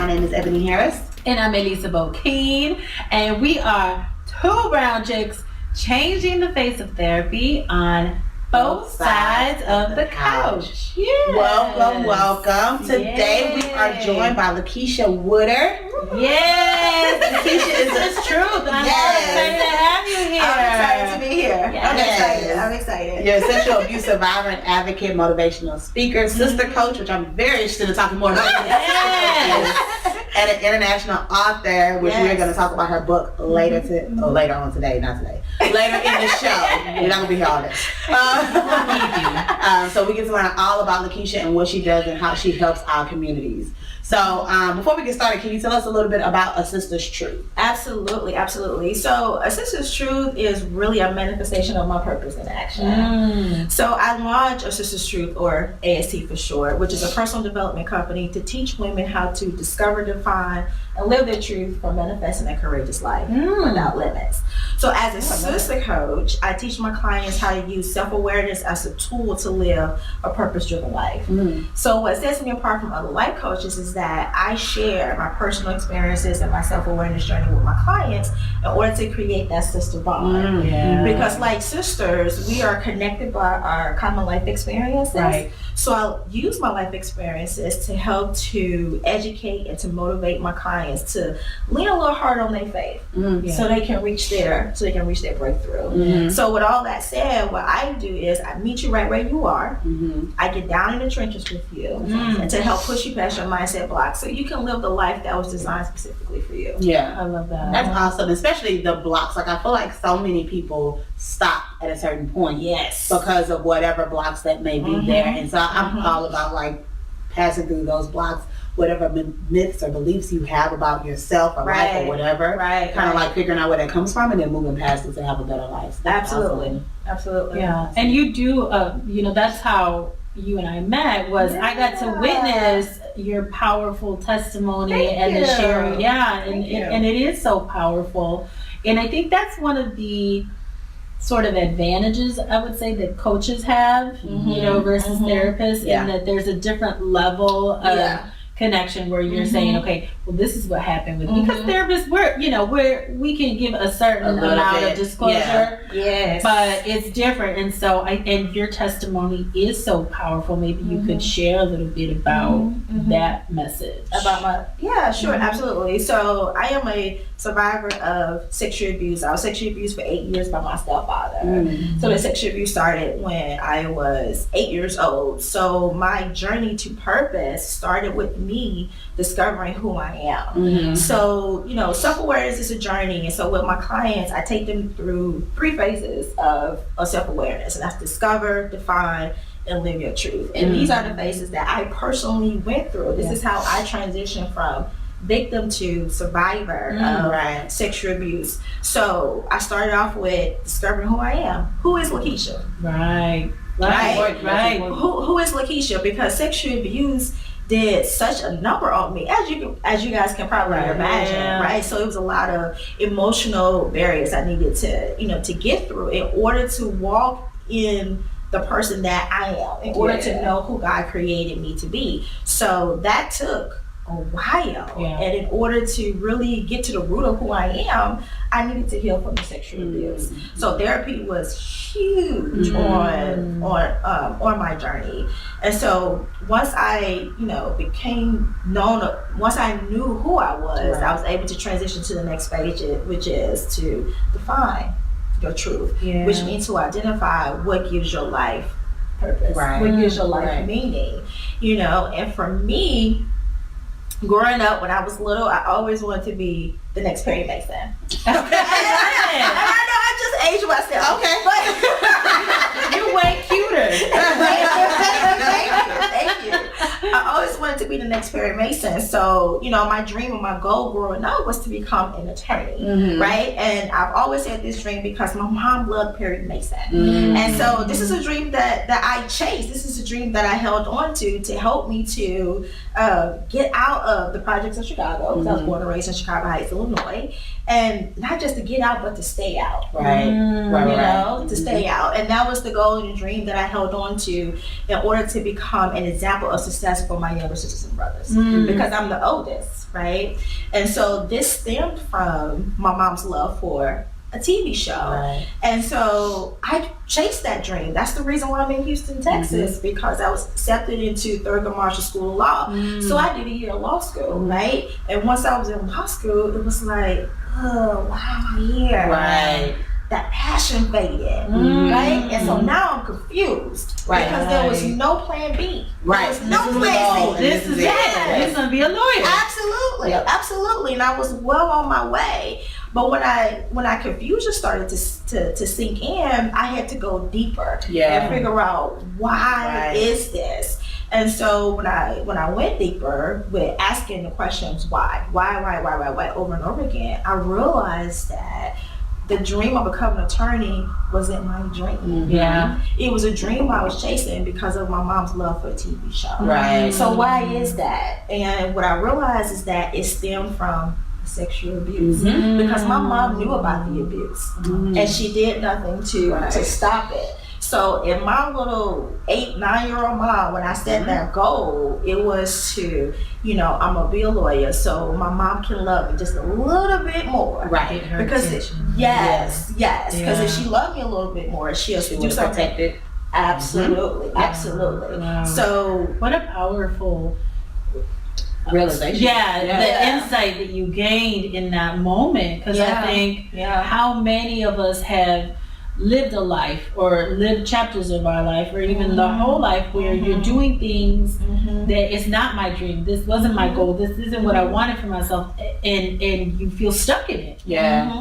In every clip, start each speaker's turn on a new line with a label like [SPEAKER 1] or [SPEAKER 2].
[SPEAKER 1] My name is Eboni Harris.
[SPEAKER 2] And I'm Elisa Bokeen. And we are two brown chicks changing the face of therapy on both sides of the couch.
[SPEAKER 1] Yes. Welcome. Today we are joined by LaKitia Woodard.
[SPEAKER 2] Yes, LaKitia is the truth. I'm excited to have you here.
[SPEAKER 3] I'm excited to be here.
[SPEAKER 1] Yes.
[SPEAKER 3] I'm excited.
[SPEAKER 1] You're a sexual abuse survivor and advocate, motivational speaker, sister coach, which I'm very interested in talking more about.
[SPEAKER 2] Yes.
[SPEAKER 1] And an international author, which we're going to talk about her book later on today, not today. Later in the show. We're not going to be here all day. So we get to learn all about LaKitia and what she does and how she helps our communities. So before we get started, can you tell us a little bit about A Sister's Truth?
[SPEAKER 3] Absolutely. So A Sister's Truth is really a manifestation of my purpose in action. So I launched A Sister's Truth, or AST for short, which is a personal development company to teach women how to discover, define, and live their truth for manifesting a courageous life without limits. So as a sister coach, I teach my clients how to use self-awareness as a tool to live a purpose-driven life. So what sets me apart from other life coaches is that I share my personal experiences and my self-awareness journey with my clients in order to create that sister bond. Because like sisters, we are connected by our common life experiences.
[SPEAKER 2] Right.
[SPEAKER 3] So I'll use my life experiences to help to educate and to motivate my clients to lean a little harder on their faith so they can reach their breakthrough. So with all that said, what I do is I meet you right where you are. I get down in the trenches with you and to help push you past your mindset blocks so you can live the life that was designed specifically for you.
[SPEAKER 1] Yeah.
[SPEAKER 2] I love that.
[SPEAKER 1] That's awesome, especially the blocks. Like I feel like so many people stop at a certain point.
[SPEAKER 3] Yes.
[SPEAKER 1] Because of whatever blocks that may be there. And so I'm all about like passing through those blocks, whatever myths or beliefs you have about yourself or life or whatever. Kind of like figuring out where that comes from and then moving past it to have a better life. That's
[SPEAKER 3] Absolutely.
[SPEAKER 2] Yeah. And you do, that's how you and I met was I got to witness your powerful testimony and the sharing. And it is so powerful. And I think that's one of the sort of advantages I would say that coaches have, versus therapists, in that there's a different level of connection where you're saying, okay, well, this is what happened with me. Because therapists, we can give a certain amount of disclosure, but it's different. And so, and your testimony is so powerful. Maybe you could share a little bit about that message.
[SPEAKER 3] About absolutely. So I am a survivor of sexual abuse. I was sexually abused for 8 years by my stepfather. So the sexual abuse started when I was 8 years old. So my journey to purpose started with me discovering who I am. So, self-awareness is a journey. And so with my clients, I take them through 3 phases of self-awareness. And that's discover, define, and live your truth. And these are the phases that I personally went through. This is how I transitioned from victim to survivor of sexual abuse. So I started off with discovering who I am. Who is LaKitia?
[SPEAKER 2] Right.
[SPEAKER 3] Who is LaKitia? Because sexual abuse did such a number on me, as you guys can probably imagine, right? So it was a lot of emotional barriers I needed to, to get through in order to walk in the person that I am, in order to know who God created me to be. So that took a while. And in order to really get to the root of who I am, I needed to heal from the sexual abuse. So therapy was huge on my journey. And so once I, became known, once I knew who I was, I was able to transition to the next stage, which is to define your truth, which means to identify what gives your life purpose, what gives your life meaning, and for me, growing up when I was little, I always wanted to be the next Perry Mason. And I know I just aged myself. Okay. But
[SPEAKER 2] you're way cuter.
[SPEAKER 3] Thank you. I always wanted to be the next Perry Mason. So, my dream and my goal growing up was to become an attorney, right? And I've always had this dream because my mom loved Perry Mason. And so this is a dream that I chased. This is a dream that I held on to help me to get out of the projects in Chicago, because I was born and raised in Chicago Heights, Illinois, and not just to get out, but to stay out.
[SPEAKER 1] Right.
[SPEAKER 3] To stay out. And that was the goal and the dream that I held on to in order to become an example of success for my younger sisters and brothers, because I'm the oldest, right? And so this stemmed from my mom's love for a TV show.
[SPEAKER 1] Right.
[SPEAKER 3] And so I chased that dream. That's the reason why I'm in Houston, Texas, because I was accepted into Thurgood Marshall School of Law. So I did a year of law school, right? And once I was in law school, it was like, oh, why am I here?
[SPEAKER 1] Right.
[SPEAKER 3] That passion faded, right? And so now I'm confused, because there was no plan B.
[SPEAKER 1] Right.
[SPEAKER 3] There was no plan C.
[SPEAKER 2] This is it. You're gonna be a lawyer.
[SPEAKER 3] Absolutely, absolutely. And I was well on my way. But when I confusion started to sink in, I had to go deeper and figure out why is this. And so when I went deeper with asking the questions why over and over again, I realized that the dream of becoming an attorney wasn't my dream. It was a dream I was chasing because of my mom's love for a TV show.
[SPEAKER 1] Right.
[SPEAKER 3] So why is that? And what I realized is that it stemmed from sexual abuse, because my mom knew about the abuse and she did nothing to stop it. So in my little 8-9-year-old mind, when I set that goal, it was to, I'm gonna be a lawyer so my mom can love me just a little bit more.
[SPEAKER 1] Right.
[SPEAKER 3] Because because if she loved me a little bit more, she'll do something.
[SPEAKER 1] Protected.
[SPEAKER 3] Absolutely.
[SPEAKER 2] Wow.
[SPEAKER 3] So
[SPEAKER 2] what a powerful
[SPEAKER 1] realization.
[SPEAKER 2] The insight that you gained in that moment, because I think how many of us have lived a life or lived chapters of our life or even the whole life where you're doing things that is not my dream, this wasn't my goal, this isn't what I wanted for myself, and you feel stuck in it.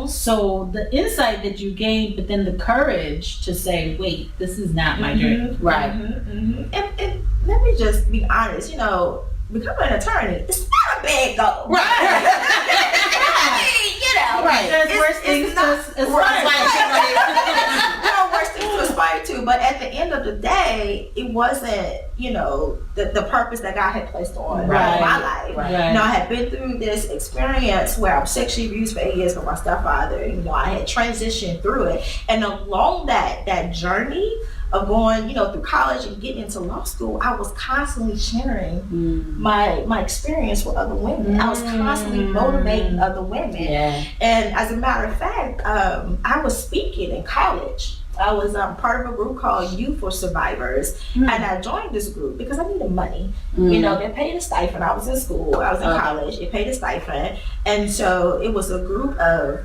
[SPEAKER 2] So the insight that you gained, but then the courage to say, wait, this is not my dream.
[SPEAKER 3] And let me just be honest, becoming an attorney, it's not a bad goal.
[SPEAKER 2] There's worse things to aspire
[SPEAKER 3] to. But at the end of the day, it wasn't, the purpose that God had placed on my life. I had been through this experience where I was sexually abused for 8 years by my stepfather. I had transitioned through it. And along that journey of going, through college and getting into law school, I was constantly sharing my experience with other women. I was constantly motivating other women. And as a matter of fact, I was speaking in college. I was part of a group called Youth for Survivors, and I joined this group because I needed money. They paid a stipend. I was in school. I was in college. It paid a stipend, and so it was a group of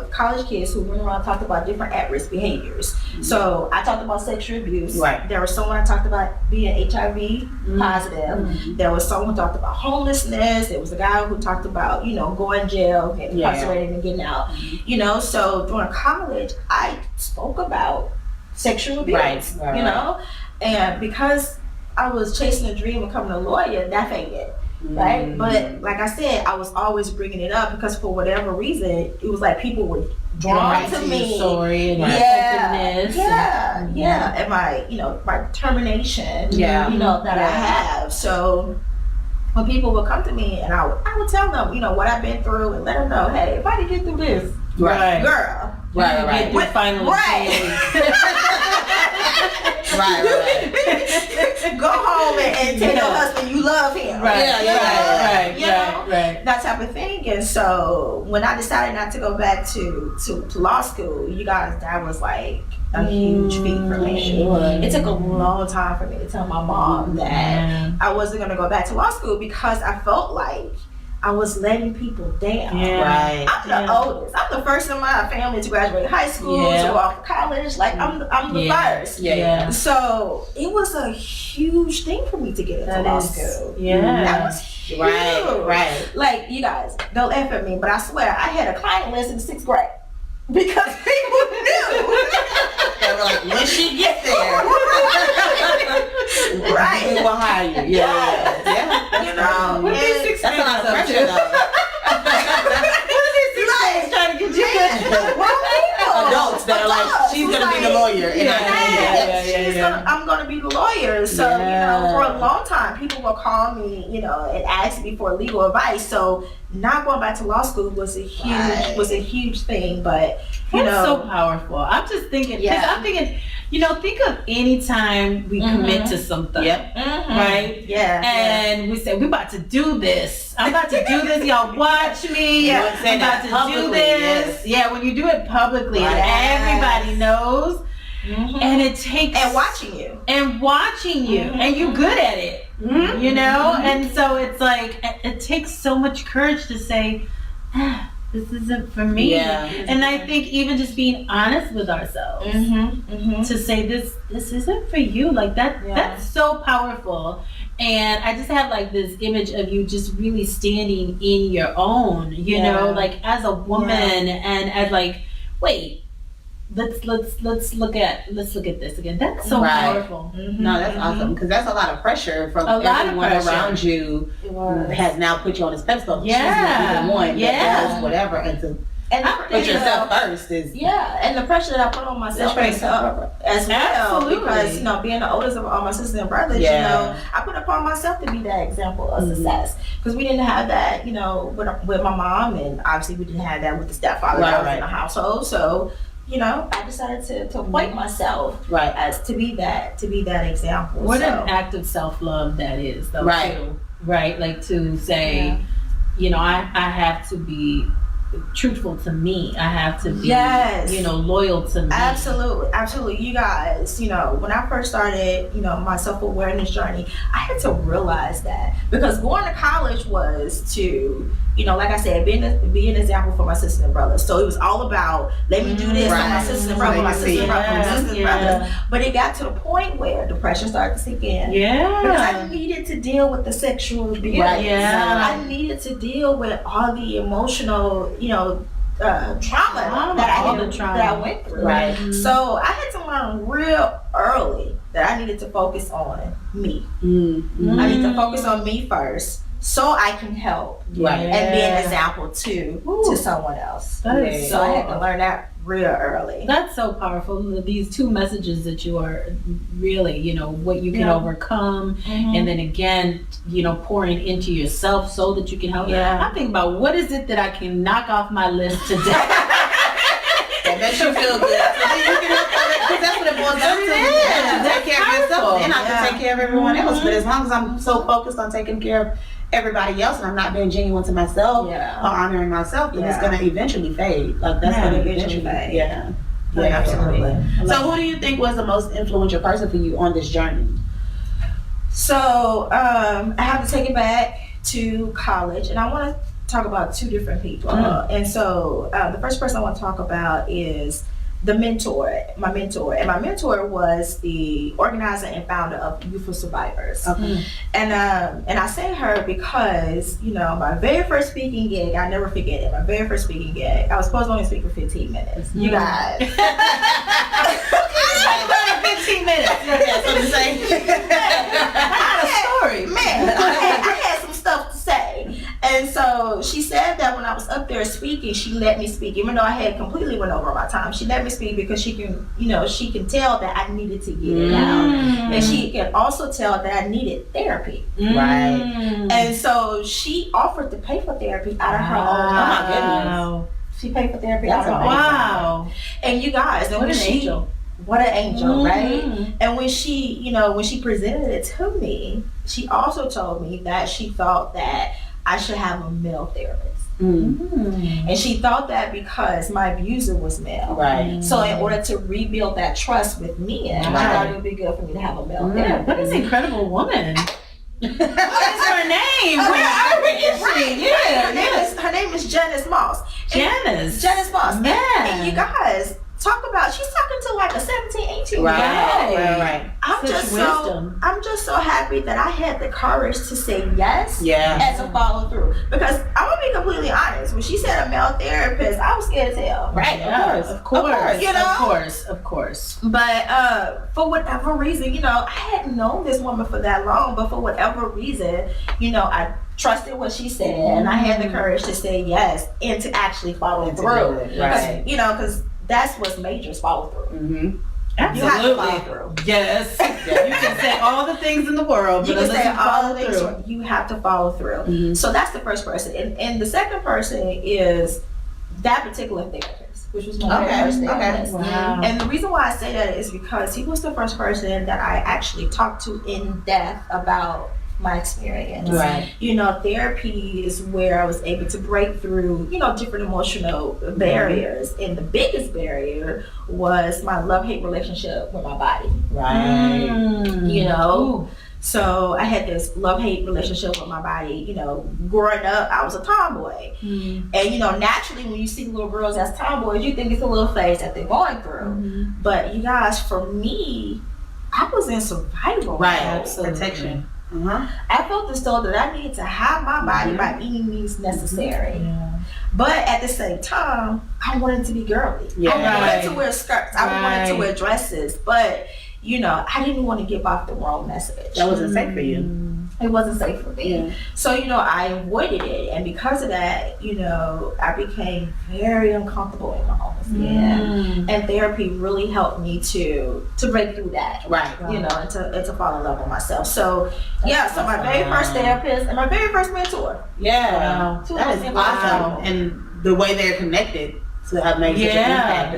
[SPEAKER 3] college kids who went around and talked about different at-risk behaviors. So I talked about sexual abuse. There was someone I talked about being HIV positive. There was someone who talked about homelessness. There was a guy who talked about going to jail, getting incarcerated, and getting out. So during college, I spoke about sexual abuse. And because I was chasing a dream of becoming a lawyer, that faded. Right, but like I said, I was always bringing it up because for whatever reason, it was like people were drawn to me.
[SPEAKER 2] Story and
[SPEAKER 3] and my determination, that I have. So when people would come to me, and I would tell them, what I've been through, and let them know, hey, if I didn't get through this, girl, go home and tell your husband you love him. That type of thing. And so when I decided not to go back to law school, you guys, that was like a huge feat for me. It took a long time for me to tell my mom that I wasn't going to go back to law school because I felt like I was letting people down. I'm the oldest. I'm the first in my family to graduate high school, to go off to college. Like I'm the first. So it was a huge thing for me to get into law school. That was huge. Like, you guys, don't laugh at me, but I swear I had a client list in the 6th grade because people knew.
[SPEAKER 1] They were like, when she gets there, we will hire you. That's a lot of pressure, though.
[SPEAKER 2] Trying to get you
[SPEAKER 1] adults that are like, she's gonna be the lawyer.
[SPEAKER 3] She's I'm gonna be the lawyer. So you know, for a long time, people will call me, you know, and ask me for legal advice. So not going back to law school was a huge thing. But you know,
[SPEAKER 2] so powerful. I'm just thinking, I'm thinking, you know, think of any time we commit to something, right?
[SPEAKER 3] Yeah.
[SPEAKER 2] And we say, we're about to do this. I'm about to do this. Y'all watch me. I'm about to do this. Yeah, when you do it publicly and everybody knows. And it takes...
[SPEAKER 3] And watching you.
[SPEAKER 2] And you're good at it. You know? And so it's like, it takes so much courage to say, this isn't for me. And I think even just being honest with ourselves to say this isn't for you, like that's so powerful. And I just have like this image of you just really standing in your own, you know, like as a woman and as like, wait, let's look at this again. That's so powerful.
[SPEAKER 1] No, that's awesome, because that's a lot of pressure from everyone around you has now put you on this pedestal. She's the one that does whatever, and to put yourself first is
[SPEAKER 3] and the pressure that I put on myself as well, because you know, being the oldest of all my sisters and brothers, you know, I put upon myself to be that example of success, because we didn't have that, you know, with my mom, and obviously we didn't have that with the stepfather that was in the household. So you know, I decided to appoint myself as to be that example.
[SPEAKER 2] What an act of self-love that is, though, too. Right? Like to say, you know, I have to be truthful to me. I have to be, you know, loyal to me.
[SPEAKER 3] Absolutely. You guys, you know, when I first started, you know, my self-awareness journey, I had to realize that, because going to college was to, you know, like I said, be an example for my sisters and brothers. So it was all about, let me do this for my sisters and brothers, my sisters and brothers. But it got to the point where depression started to sink in. Because I needed to deal with the sexual abuse. I needed to deal with all the emotional, you know, trauma that I went through. So I had to learn real early that I needed to focus on me. I need to focus on me first, so I can help and be an example to someone else. So I had to learn that real early.
[SPEAKER 2] That's so powerful. These two messages that you are really, you know, what you can overcome, and then again, you know, pouring into yourself so that you can help. I'm thinking about, what is it that I can knock off my list today?
[SPEAKER 1] That makes you feel good. So then you can help others, because that's what it boils down to. Take care of yourself, and I can take care of everyone else. But as long as I'm so focused on taking care of everybody else and I'm not being genuine to myself or honoring myself, then it's going to eventually fade. Like that's going to eventually fade. Absolutely. So who do you think was the most influential person for you on this journey?
[SPEAKER 3] So I have to take it back to college, and I want to talk about two different people. And so the first person I want to talk about is my mentor. And my mentor was the organizer and founder of Youth for Survivors. And I say her because, you know, my very first speaking gig, I never forget it. My very first speaking gig, I was supposed to only speak for 15 minutes. You guys. 15 minutes. I had a story. I had some stuff to say. And so she said that when I was up there speaking, she let me speak, even though I had completely went over my time. She let me speak because she can, you know, she can tell that I needed to get it out, and she can also tell that I needed therapy. And so she offered to pay for therapy out of her own. Oh my goodness! She paid for therapy out of her own. And you guys, what an angel! What an angel, right? And when she, you know, when she presented it to me, she also told me that she thought that I should have a male therapist. And she thought that because my abuser was male. So in order to rebuild that trust with me, I thought it would be good for me to have a male therapist.
[SPEAKER 2] What an incredible woman. What is her name? Where is she?
[SPEAKER 3] Her name is Janice Moss.
[SPEAKER 2] Janice
[SPEAKER 3] Moss. And you guys, talk about, she's talking to like a 17, 18 year old. I'm just so happy that I had the courage to say yes and to follow through. Because I'm gonna be completely honest, when she said a male therapist, I was scared to tell.
[SPEAKER 2] Of course.
[SPEAKER 3] You know?
[SPEAKER 2] Of course.
[SPEAKER 3] But for whatever reason, you know, I hadn't known this woman for that long, but for whatever reason, you know, I trusted what she said, and I had the courage to say yes and to actually follow through. You know, because that's what's major is follow through.
[SPEAKER 2] Absolutely.
[SPEAKER 3] You have to follow through.
[SPEAKER 2] Yes. You can say all the things in the world, but
[SPEAKER 3] You can say all the
[SPEAKER 2] things.
[SPEAKER 3] things. You have to follow through. So that's the first person, and the second person is that particular therapist, which was my very first therapist.
[SPEAKER 2] Wow.
[SPEAKER 3] And the reason why I say that is because he was the first person that I actually talked to in depth about my experience.
[SPEAKER 1] Right.
[SPEAKER 3] You know, therapy is where I was able to break through, you know, different emotional barriers. And the biggest barrier was my love-hate relationship with my body.
[SPEAKER 1] Right.
[SPEAKER 3] You know?
[SPEAKER 2] Ooh.
[SPEAKER 3] So I had this love-hate relationship with my body. You know, growing up, I was a tomboy. And, you know, naturally when you see little girls as tomboys, you think it's a little phase that they're going through. But you guys, for me, I was in survival mode.
[SPEAKER 1] Protection.
[SPEAKER 3] I felt as though that I needed to have my body by any means necessary. But at the same time, I wanted to be girly. I wanted to wear skirts. I wanted to wear dresses. But, you know, I didn't want to give off the wrong message.
[SPEAKER 1] That wasn't safe for you.
[SPEAKER 3] It wasn't safe for me. So, you know, I avoided it. And because of that, you know, I became very uncomfortable in my own skin. And therapy really helped me to break through that.
[SPEAKER 1] Right.
[SPEAKER 3] You know, and to fall in love with myself. So, so my very first therapist and my very first mentor.
[SPEAKER 1] Yeah. That is awesome. And the way they're connected to have made such an impact.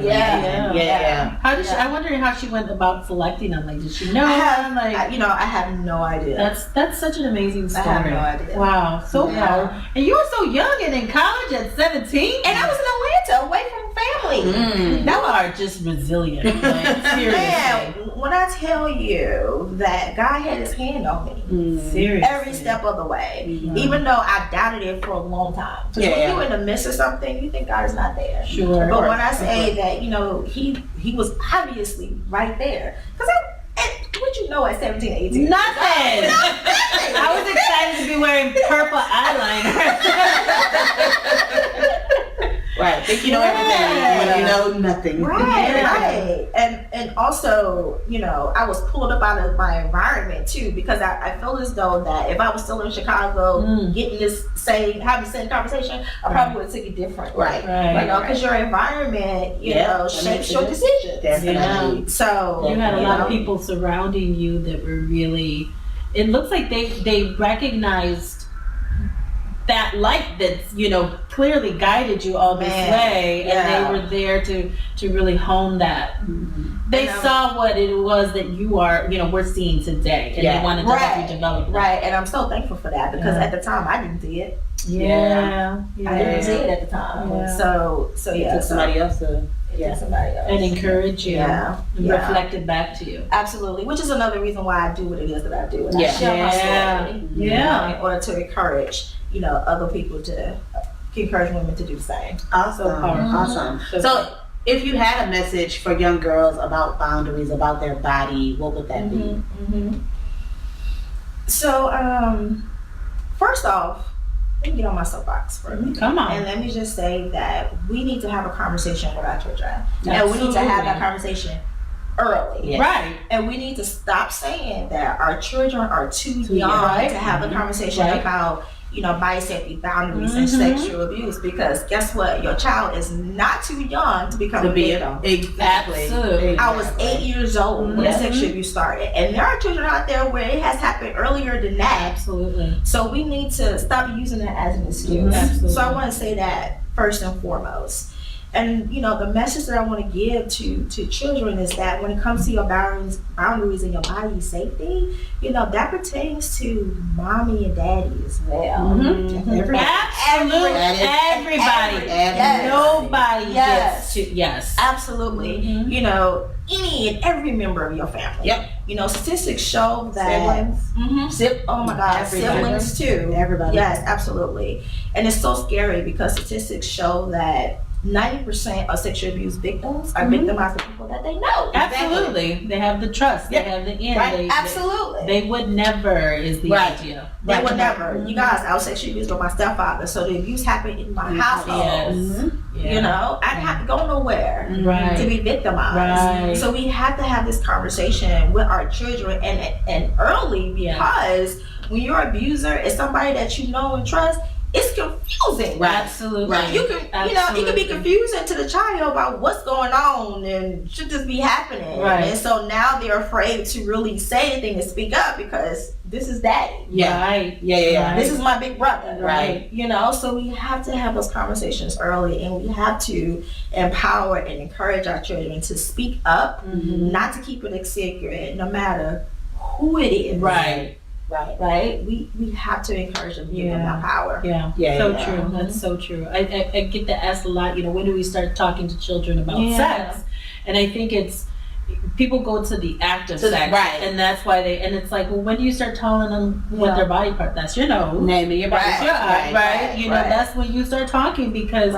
[SPEAKER 2] How did she? I wonder how she went about selecting them. Like, did she know?
[SPEAKER 3] I have no idea.
[SPEAKER 2] That's such an amazing story.
[SPEAKER 3] I have no idea.
[SPEAKER 2] Wow, so powerful. And you were so young and in college at 17.
[SPEAKER 3] And I was in Atlanta, away from family.
[SPEAKER 2] You are just resilient. Like, seriously.
[SPEAKER 3] Man, when I tell you that God had His hand on me,
[SPEAKER 2] seriously,
[SPEAKER 3] every step of the way, even though I doubted it for a long time. Because when you're in the midst of something, you think God is not there.
[SPEAKER 2] Sure.
[SPEAKER 3] But when I say that, you know, he was obviously right there. Because what you know at 17, 18?
[SPEAKER 2] Nothing. I was excited to be wearing purple eyeliner.
[SPEAKER 1] Right. Think you know everything when you know nothing.
[SPEAKER 3] Right. And also, you know, I was pulled up out of my environment too, because I feel as though that if I was still in Chicago having the same conversation, I probably would have taken it different. Right. You know, because your environment, you know, shapes your decisions.
[SPEAKER 1] Definitely.
[SPEAKER 3] So
[SPEAKER 2] you had a lot of people surrounding you that were really, it looks like they recognized that light that's, you know, clearly guided you all this way, and they were there to really hone that. They saw what it was that you are, you know, we're seeing today, and they wanted to help you develop that.
[SPEAKER 3] And I'm so thankful for that, because at the time I didn't see it.
[SPEAKER 2] I
[SPEAKER 3] didn't see it at the time. So
[SPEAKER 1] it took somebody else to
[SPEAKER 3] somebody else
[SPEAKER 2] and encourage you and reflect it back to you.
[SPEAKER 3] Absolutely, which is another reason why I do what it is that I do, and I share my story in order to encourage, you know, other people to encourage women to do the same.
[SPEAKER 1] Awesome. So if you had a message for young girls about boundaries, about their body, what would that be?
[SPEAKER 3] So first off, let me get on my soapbox for a minute.
[SPEAKER 2] Come on.
[SPEAKER 3] And let me just say that we need to have a conversation with our children. And we need to have that conversation early.
[SPEAKER 2] Right.
[SPEAKER 3] And we need to stop saying that our children are too young to have a conversation about, you know, body safety, boundaries, and sexual abuse. Because guess what? Your child is not too young to become a victim.
[SPEAKER 1] Exactly.
[SPEAKER 3] I was 8 years old when the sexual abuse started. And there are children out there where it has happened earlier than that.
[SPEAKER 2] Absolutely.
[SPEAKER 3] So we need to stop using it as an excuse. So I want to say that first and foremost. And, you know, the message that I want to give to children is that when it comes to your boundaries and your body safety, you know, that pertains to mommy and daddy as well.
[SPEAKER 2] Absolutely. Everybody. Nobody gets to, absolutely.
[SPEAKER 3] You know, any and every member of your family. You know, statistics show that siblings too.
[SPEAKER 1] Everybody.
[SPEAKER 3] Yes, absolutely. And it's so scary because statistics show that 90% of sexual abuse victims are victimized by people that they know.
[SPEAKER 2] Absolutely. They have the trust. They have the end.
[SPEAKER 3] Absolutely.
[SPEAKER 2] They would never is the idea.
[SPEAKER 3] They would never. You guys, I was sexually abused by my stepfather. So the abuse happened in my household. You know, I didn't have to go nowhere to be victimized. So we have to have this conversation with our children and early, because when your abuser is somebody that you know and trust, it's confusing.
[SPEAKER 1] Right.
[SPEAKER 2] Absolutely.
[SPEAKER 1] Right.
[SPEAKER 3] You can, it can be confusing to the child about what's going on and should this be happening.
[SPEAKER 2] Right.
[SPEAKER 3] And so now they're afraid to really say anything and speak up because this is daddy.
[SPEAKER 1] Yeah.
[SPEAKER 2] Right.
[SPEAKER 1] Yeah.
[SPEAKER 3] This is my big brother.
[SPEAKER 1] Right.
[SPEAKER 3] So we have to have those conversations early, and we have to empower and encourage our children to speak up, not to keep it a secret, no matter who it is.
[SPEAKER 2] Right.
[SPEAKER 3] Right. We have to encourage them to give them that power.
[SPEAKER 2] Yeah. So true. That's so true. I get that asked a lot. When do we start talking to children about sex? And I think it's people go to the act of sex,
[SPEAKER 1] right?
[SPEAKER 2] And that's why and it's like, well, when do you start telling them what their body part? That's your nose.
[SPEAKER 1] Name of your body.
[SPEAKER 2] Right. That's when you start talking, because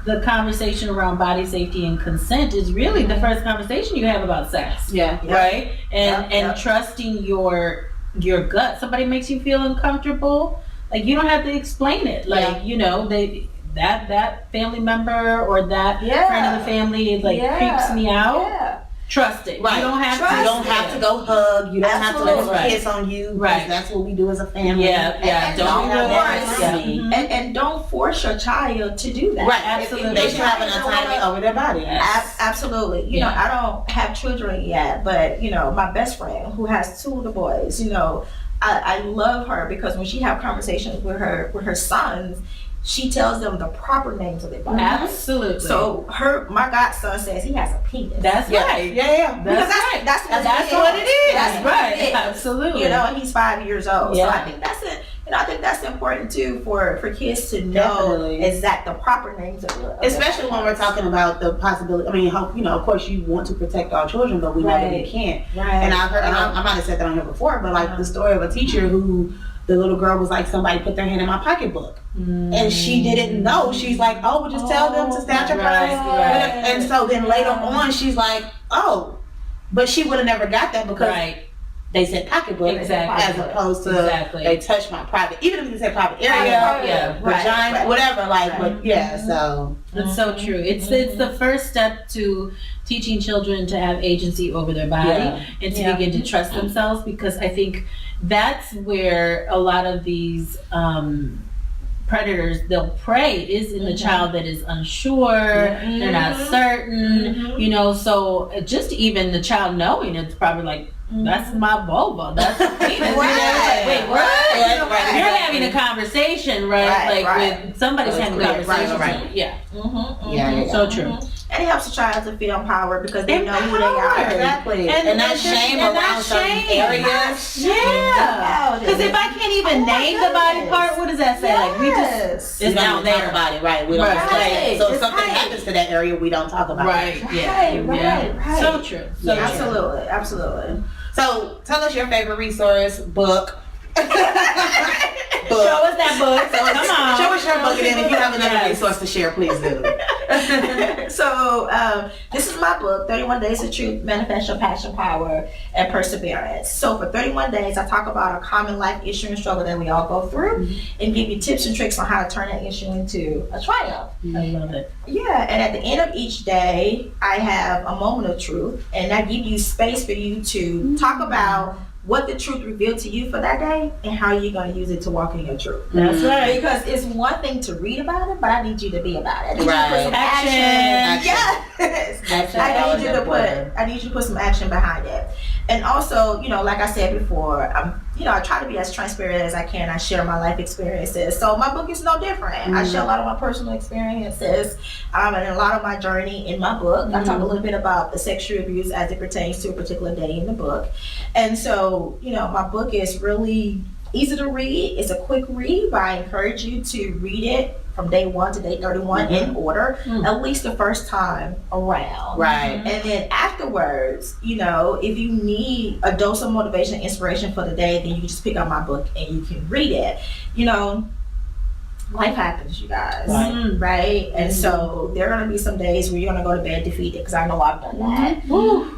[SPEAKER 2] the conversation around body safety and consent is really the first conversation you have about sex.
[SPEAKER 1] Yeah.
[SPEAKER 2] Right. And trusting your gut. Somebody makes you feel uncomfortable, like you don't have to explain it. Like that family member or that friend of the family creeps me out. Yeah. Trust it.
[SPEAKER 1] Right.
[SPEAKER 2] You don't have
[SPEAKER 1] to go hug. You don't have to let them kiss on you.
[SPEAKER 2] Right.
[SPEAKER 1] That's what we do as a family.
[SPEAKER 2] Yeah.
[SPEAKER 3] And don't force your child to do that.
[SPEAKER 1] Right.
[SPEAKER 2] Absolutely.
[SPEAKER 1] They should have an autonomy over their body.
[SPEAKER 3] Absolutely. You know, I don't have children yet, but my best friend who has 2 little boys, I love her because when she have conversations with her sons, she tells them the proper names of their body.
[SPEAKER 2] Absolutely.
[SPEAKER 3] So my godson says he has a penis.
[SPEAKER 2] That's right.
[SPEAKER 1] Yeah.
[SPEAKER 3] That's what it is.
[SPEAKER 2] That's right. Absolutely.
[SPEAKER 3] And he's 5 years old.
[SPEAKER 2] Yeah.
[SPEAKER 3] So I think that's important too for kids to know the proper names of
[SPEAKER 1] especially when we're talking about the possibility. I mean, of course you want to protect our children, but we know that we can't.
[SPEAKER 3] Right.
[SPEAKER 1] And I've heard, and I might have said that on here before, but like the story of a teacher who the little girl was like, somebody put their hand in my pocketbook. And she didn't know. She's like, oh, we'll just tell them to snatch her purse. And so then later on, she's like, oh, but she would have never got that because they said pocketbook as opposed to they touched my private, even if you said private area, vagina, whatever. So
[SPEAKER 2] that's so true. It's the first step to teaching children to have agency over their body and to begin to trust themselves, because I think that's where a lot of these predators, they'll prey is in the child that is unsure, they're not certain, so just even the child knowing, it's probably like, that's my vulva, that's the penis. Wait, what? You're having a conversation, with somebody's having a conversation. Yeah. So true.
[SPEAKER 3] And it helps the child to feel empowered because they know who they are.
[SPEAKER 1] Exactly. And not shame around certain areas.
[SPEAKER 2] Yeah. Because if I can't even name the body part, what does that say? Like, we just, it's down there.
[SPEAKER 1] About it, right? We don't explain. So if something happens to that area, we don't talk about it.
[SPEAKER 3] Right.
[SPEAKER 2] So true.
[SPEAKER 3] Absolutely.
[SPEAKER 1] So tell us your favorite resource, book.
[SPEAKER 2] Show us that book. Come on.
[SPEAKER 1] Show us your book, and then if you have another resource to share, please do.
[SPEAKER 3] So this is my book, 31 Days of Truth, Manifest Your Passion, Power, and Perseverance. So for 31 days, I talk about a common life issue and struggle that we all go through and give you tips and tricks on how to turn that issue into a triumph.
[SPEAKER 2] I love it.
[SPEAKER 3] Yeah, and at the end of each day, I have a moment of truth, and I give you space for you to talk about what the truth revealed to you for that day and how you're going to use it to walk in your truth.
[SPEAKER 2] That's right.
[SPEAKER 3] Because it's one thing to read about it, but I need you to be about it.
[SPEAKER 2] Action.
[SPEAKER 3] Yes. I need you to put some action behind it. And also, like I said before, I try to be as transparent as I can. I share my life experiences. So my book is no different. I share a lot of my personal experiences and a lot of my journey in my book. I talk a little bit about the sexual abuse as it pertains to a particular day in the book. And so, my book is really easy to read. It's a quick read, but I encourage you to read it from day 1 to day 31 in order, at least the first time around.
[SPEAKER 1] Right.
[SPEAKER 3] And then afterwards, if you need a dose of motivation and inspiration for the day, then you can just pick up my book and you can read it. Life happens, you guys. Right? And so there are going to be some days where you're going to go to bed defeated, because I know I've done that.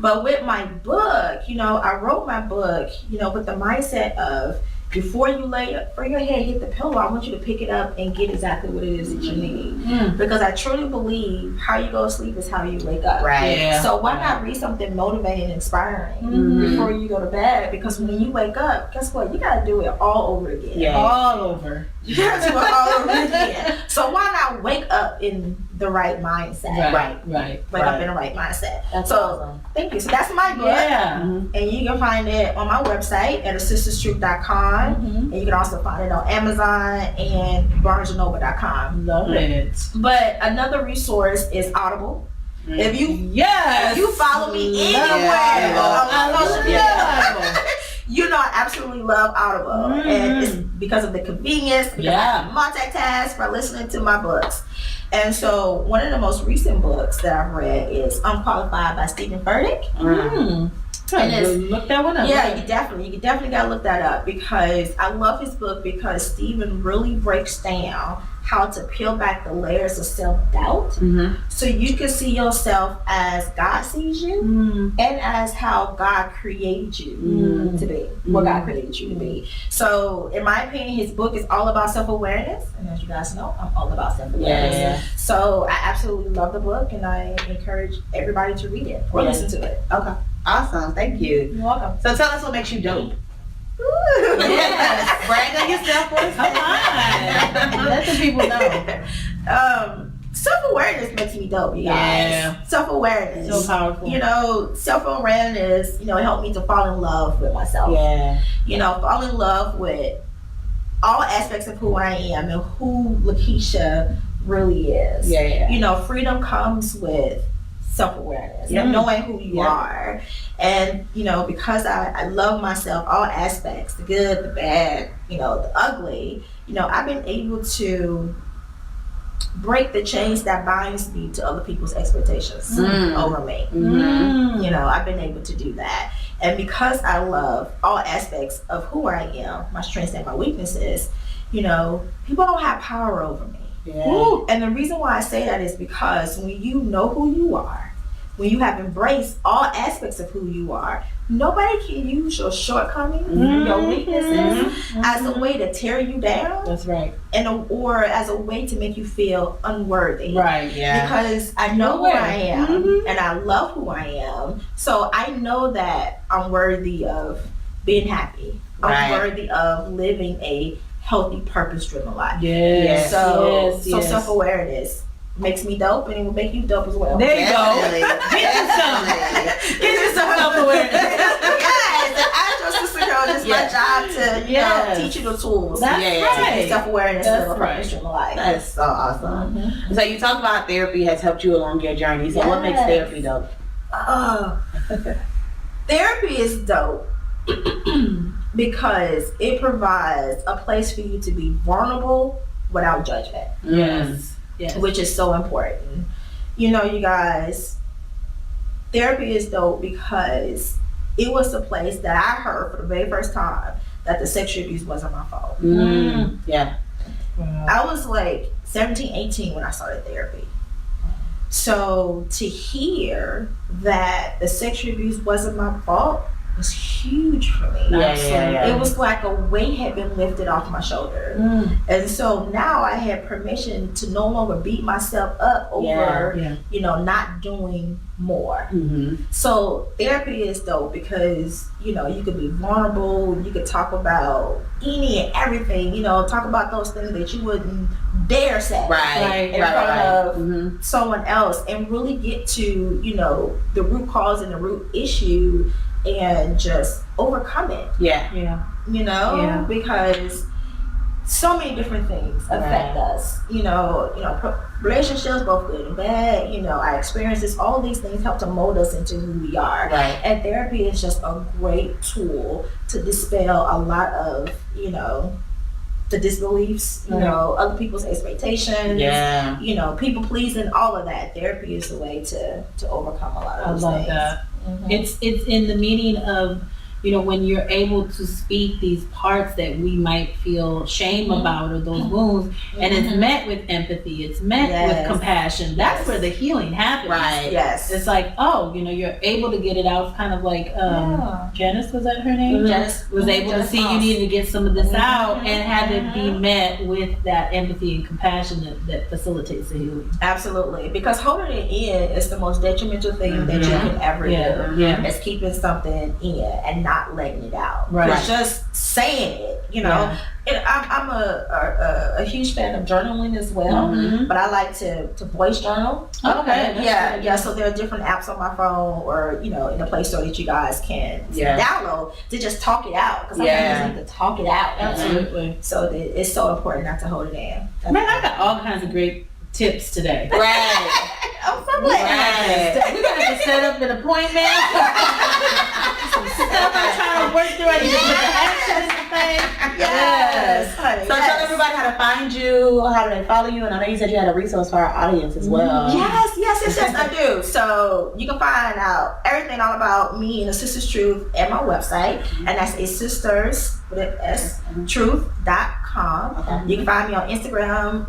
[SPEAKER 3] But with my book, I wrote my book, with the mindset of, before you your head hit the pillow, I want you to pick it up and get exactly what it is that you need. Because I truly believe how you go to sleep is how you wake up.
[SPEAKER 1] Right.
[SPEAKER 3] Yeah. So why not read something motivating and inspiring before you go to bed? Because when you wake up, guess what? You got to do it all over again.
[SPEAKER 2] All over.
[SPEAKER 3] You gotta do it all over again. So why not wake up in the right mindset?
[SPEAKER 2] Right.
[SPEAKER 3] Wake up in the right mindset.
[SPEAKER 2] That's
[SPEAKER 3] so
[SPEAKER 2] awesome.
[SPEAKER 3] thank you. So that's my book.
[SPEAKER 2] Yeah.
[SPEAKER 3] And you can find it on my website at assisterstruth.com. And you can also find it on Amazon and barnesandnoble.com.
[SPEAKER 2] Love it.
[SPEAKER 3] But another resource is Audible. If you follow me anywhere on social media, you know I absolutely love Audible, and it's because of the convenience, because I can multitask by listening to my books. And so one of the most recent books that I've read is Unqualified by Stephen Furtick.
[SPEAKER 2] And look that one up.
[SPEAKER 3] Yeah, you definitely gotta look that up, because I love his book because Stephen really breaks down how to peel back the layers of self-doubt so you can see yourself as God sees you and as how God created you to be, what God created you to be. So in my opinion, his book is all about self-awareness, and as you guys know, I'm all about self-awareness. So I absolutely love the book, and I encourage everybody to read it or listen to it.
[SPEAKER 1] Okay, awesome, thank you.
[SPEAKER 3] You're welcome.
[SPEAKER 1] So tell us what makes you dope.
[SPEAKER 3] Yes.
[SPEAKER 1] Brag on yourself for us.
[SPEAKER 2] Come on. Let the people know.
[SPEAKER 3] Self-awareness makes me dope, you guys.
[SPEAKER 2] Yeah.
[SPEAKER 3] Self-awareness.
[SPEAKER 2] So powerful.
[SPEAKER 3] You know, self-awareness, it helped me to fall in love with myself.
[SPEAKER 1] Yeah.
[SPEAKER 3] Fall in love with all aspects of who I am and who LaKitia really is.
[SPEAKER 1] Yeah.
[SPEAKER 3] Freedom comes with self-awareness, knowing who you are. And, because I love myself, all aspects, the good, the bad, the ugly, I've been able to break the chains that binds me to other people's expectations over me. I've been able to do that. And because I love all aspects of who I am, my strengths and my weaknesses, people don't have power over me.
[SPEAKER 1] Yeah.
[SPEAKER 3] And the reason why I say that is because when you know who you are, when you have embraced all aspects of who you are, nobody can use your shortcomings, your weaknesses, as a way to tear you down.
[SPEAKER 2] That's right.
[SPEAKER 3] Or as a way to make you feel unworthy.
[SPEAKER 2] Right, yeah.
[SPEAKER 3] Because I know who I am, and I love who I am. So I know that I'm worthy of being happy. I'm worthy of living a healthy, purpose-driven life.
[SPEAKER 2] Yes.
[SPEAKER 3] So self-awareness makes me dope, and it will make you dope as well.
[SPEAKER 2] There you go. Get you some. Get you some self-awareness.
[SPEAKER 3] Yes, and as your sister girl, it's my job to teach you the tools.
[SPEAKER 2] That's right.
[SPEAKER 3] Self-awareness to live a purpose-driven life.
[SPEAKER 1] That is so awesome. So you talked about therapy has helped you along your journey. So what makes therapy dope?
[SPEAKER 3] Therapy is dope because it provides a place for you to be vulnerable without judgment.
[SPEAKER 2] Yes.
[SPEAKER 3] Which is so important. You guys, therapy is dope because it was the place that I heard for the very first time that the sexual abuse wasn't my fault.
[SPEAKER 1] Yeah.
[SPEAKER 2] Wow.
[SPEAKER 3] I was like 17, 18 when I started therapy. So to hear that the sexual abuse wasn't my fault was huge for me.
[SPEAKER 1] Yeah.
[SPEAKER 3] It was like a weight had been lifted off my shoulder. And so now I had permission to no longer beat myself up over, not doing more. So therapy is dope because, you could be vulnerable, you could talk about any and everything, talk about those things that you wouldn't dare say in front of someone else, and really get to, the root cause and the root issue and just overcome it. Because so many different things affect us. Relationships, both good and bad. Our experiences, all these things help to mold us into who we are. And therapy is just a great tool to dispel a lot of, the disbeliefs, other people's expectations, people pleasing, all of that. Therapy is the way to overcome a lot of those things.
[SPEAKER 2] That. It's in the meaning of, when you're able to speak these parts that we might feel shame about, or those wounds, and it's met with empathy, it's met with compassion. That's where the healing happens. It's like, you're able to get it out. Kind of like Janice, was that her name?
[SPEAKER 3] Janice
[SPEAKER 2] was able to see you needed to get some of this out, and had it be met with that empathy and compassion that facilitates the healing.
[SPEAKER 3] Absolutely, because holding it in is the most detrimental thing that you can ever do. It's keeping something in and not letting it out. It's just saying it, And I'm a huge fan of journaling as well, but I like to voice journal.
[SPEAKER 2] Okay.
[SPEAKER 3] Yeah. So there are different apps on my phone, or in the Play Store that you guys can download to just talk it out. Because sometimes you need to talk it out.
[SPEAKER 2] Absolutely.
[SPEAKER 3] So it's so important not to hold it in.
[SPEAKER 2] Man, I got all kinds of great tips today.
[SPEAKER 1] Right.
[SPEAKER 3] I'm so glad.
[SPEAKER 2] We're gonna have to set up an appointment. Some stuff I'm trying to work through. I need to put the action in the thing.
[SPEAKER 3] Yes. Honey,
[SPEAKER 1] So tell everybody how to find you, how do they follow you, and I know you said you had a resource for our audience as well.
[SPEAKER 3] Yes, I do. So you can find out everything all about me and the Sisters Truth at my website, and that's sisters with an S, truth.com. Okay. You can find me on Instagram,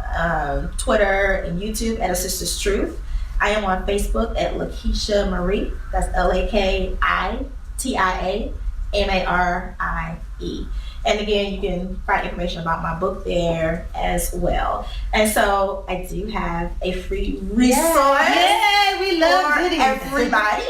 [SPEAKER 3] Twitter, and YouTube at a Sisters Truth. I am on Facebook at LaKitia Marie. That's LaKitia Marie. And again, you can find information about my book there as well. And so I do have a free resource.
[SPEAKER 2] Yeah, we love
[SPEAKER 3] for
[SPEAKER 2] goodies.
[SPEAKER 3] Everybody.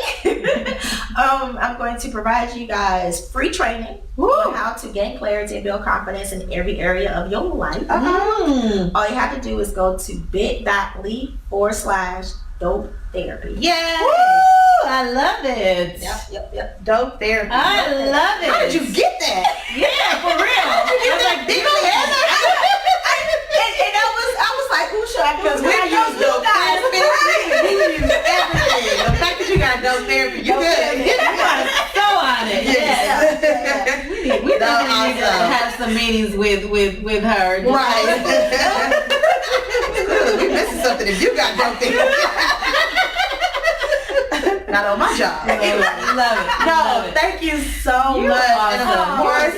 [SPEAKER 3] I'm going to provide you guys free training on how to gain clarity and build confidence in every area of your life. All you have to do is go to bit.ly/dope therapy.
[SPEAKER 2] Yay! Woo! I love it.
[SPEAKER 1] Yep. Dope therapy.
[SPEAKER 2] I love it.
[SPEAKER 1] How did you get that?
[SPEAKER 2] Yeah, for real.
[SPEAKER 1] How did you get that?
[SPEAKER 3] I was like, who should I go
[SPEAKER 1] Because
[SPEAKER 3] to?
[SPEAKER 1] we use dope therapy. We use everything. The fact that you got dope therapy, you good.
[SPEAKER 2] You gotta go on it.
[SPEAKER 1] Yeah.
[SPEAKER 2] We definitely need to have some meetings with her.
[SPEAKER 1] Right. We missing something if you got dope therapy. Not on my job.
[SPEAKER 2] Love it.
[SPEAKER 1] No, thank you so much.
[SPEAKER 2] Awesome.
[SPEAKER 1] And of course,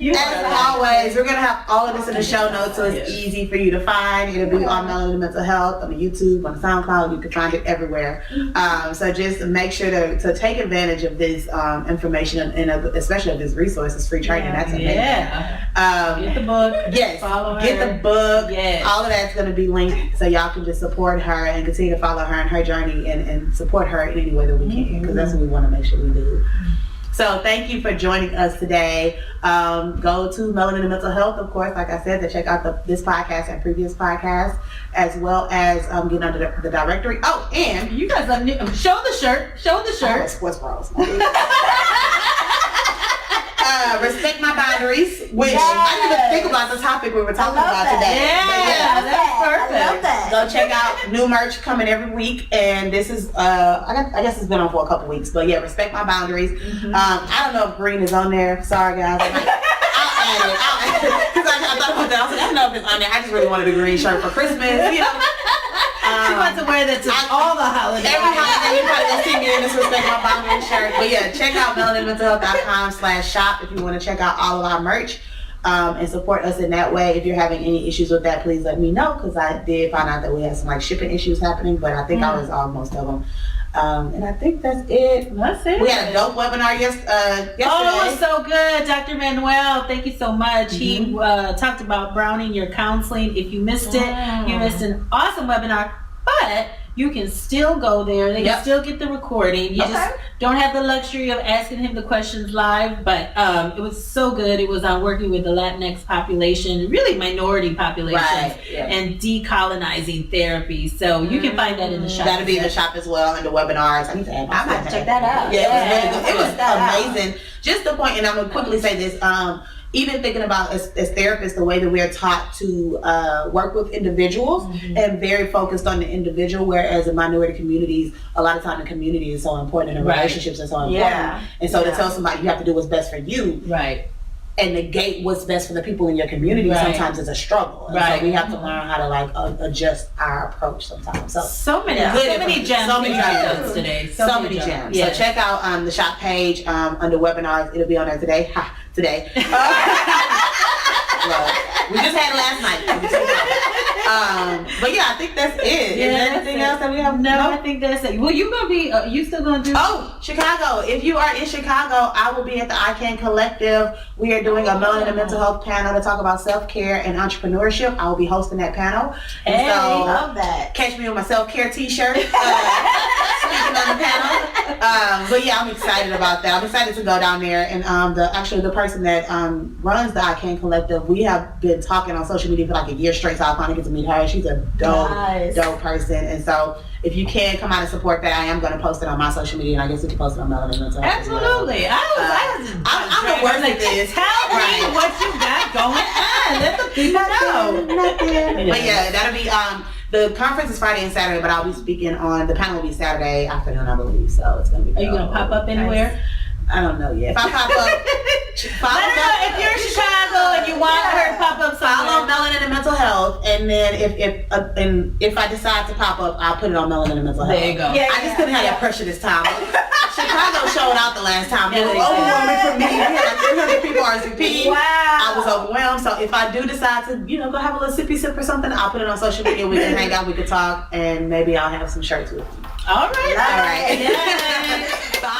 [SPEAKER 3] As
[SPEAKER 1] always, we're going to have all of this in the show notes so it's easy for you to find. It'll be on Melanin Mental Health, on the YouTube, on the SoundCloud. You can find it everywhere. So just make sure to take advantage of this information and especially of this resource, this free training. That's amazing.
[SPEAKER 2] Get the book.
[SPEAKER 1] Yes.
[SPEAKER 2] Follow her.
[SPEAKER 1] Get the book.
[SPEAKER 2] Yes.
[SPEAKER 1] All of that's going to be linked so y'all can just support her and continue to follow her in her journey and support her in any way that we can, because that's what we want to make sure we do. So thank you for joining us today. Go to Melanin and Mental Health, of course, like I said, to check out this podcast and previous podcasts, as well as get under the directory. Oh, and
[SPEAKER 2] you guys show the shirt.
[SPEAKER 1] Oh, sports bras. Respect my boundaries, which I didn't even think about the topic we were talking about today.
[SPEAKER 2] Yeah, that's perfect.
[SPEAKER 3] I love that.
[SPEAKER 1] Go check out new merch coming every week, and this is I guess it's been on for a couple weeks, but yeah, respect my boundaries. I don't know if green is on there. Sorry guys. I'll add it because I thought about that. I was like, I don't know if it's on there. I just really wanted a green shirt for Christmas, you know.
[SPEAKER 2] She wants to wear that to all the holidays.
[SPEAKER 1] Every holiday, you probably gonna see me in this Respect My Boundaries shirt. But yeah, check out melaninmentalhealth.com/shop if you want to check out all of our merch and support us in that way. If you're having any issues with that, please let me know, because I did find out that we had some shipping issues happening, but I think I resolved most of them. And I think that's it.
[SPEAKER 2] That's it.
[SPEAKER 1] We had a dope webinar yesterday.
[SPEAKER 2] Oh, it was so good. Dr. Manuel, thank you so much. He talked about browning your counseling. If you missed it, you missed an awesome webinar. But you can still go there. They can still get the recording. You just don't have the luxury of asking him the questions live. But it was so good. It was on working with the Latinx population, really minority populations, and decolonizing therapy. So you can find that in the shop.
[SPEAKER 1] That'll be in the shop as well, in the webinars. I need to add my
[SPEAKER 3] I'm going to check that out.
[SPEAKER 1] Yeah, it was really good. It was amazing. Just the point, and I'm going to quickly say this. Even thinking about as therapists, the way that we're taught to work with individuals and very focused on the individual, whereas in minority communities, a lot of time the community is so important and the relationships are so important. And so to tell somebody you have to do what's best for you and negate what's best for the people in your community sometimes is a struggle. And so we have to learn how to adjust our approach sometimes. So
[SPEAKER 2] many gems. So many gems today. So many gems.
[SPEAKER 1] So check out the shop page under webinars. It'll be on there today. Today. We just had it last night. But yeah, I think that's it. Is there anything else that we have?
[SPEAKER 2] No, I think that's it. Well, you gonna be? You still gonna do?
[SPEAKER 1] Oh, Chicago! If you are in Chicago, I will be at the I Can Collective. We are doing a Melanin and Mental Health panel to talk about self-care and entrepreneurship. I will be hosting that panel. And
[SPEAKER 3] I love that.
[SPEAKER 1] Catch me with my self-care T-shirt. sitting on the panel. But yeah, I'm excited about that. I'm excited to go down there. And the person that runs the I Can Collective, we have been talking on social media for like a year straight, so I finally get to meet her. She's a dope person. And so if you can come out and support that, I am going to post it on my social media, and I guess you can post it on Melanin.
[SPEAKER 2] Absolutely. I'm the worst at this. Tell me what you got going on. Let the people know.
[SPEAKER 1] But yeah, that'll be the conference is Friday and Saturday, but I'll be speaking on the panel will be Saturday afternoon, I believe. So it's gonna be.
[SPEAKER 2] Are you gonna pop up anywhere?
[SPEAKER 1] Nice. I don't know yet. If I pop up,
[SPEAKER 2] if you're in Chicago and you want her to pop up somewhere,
[SPEAKER 1] follow Melanin and Mental Health, and then if I decide to pop up, I'll put it on Melanin and Mental Health.
[SPEAKER 2] There you go.
[SPEAKER 1] I just couldn't have that pressure this time. Chicago showed out the last time. It was overwhelming for me. We had like 300 people RSVP.
[SPEAKER 2] Wow.
[SPEAKER 1] I was overwhelmed. So if I do decide to, go have a little sippy sip or something, I'll put it on social media. We can hang out, we can talk, and maybe I'll have some shirts with you.
[SPEAKER 2] All right.
[SPEAKER 1] All right.
[SPEAKER 2] Bye.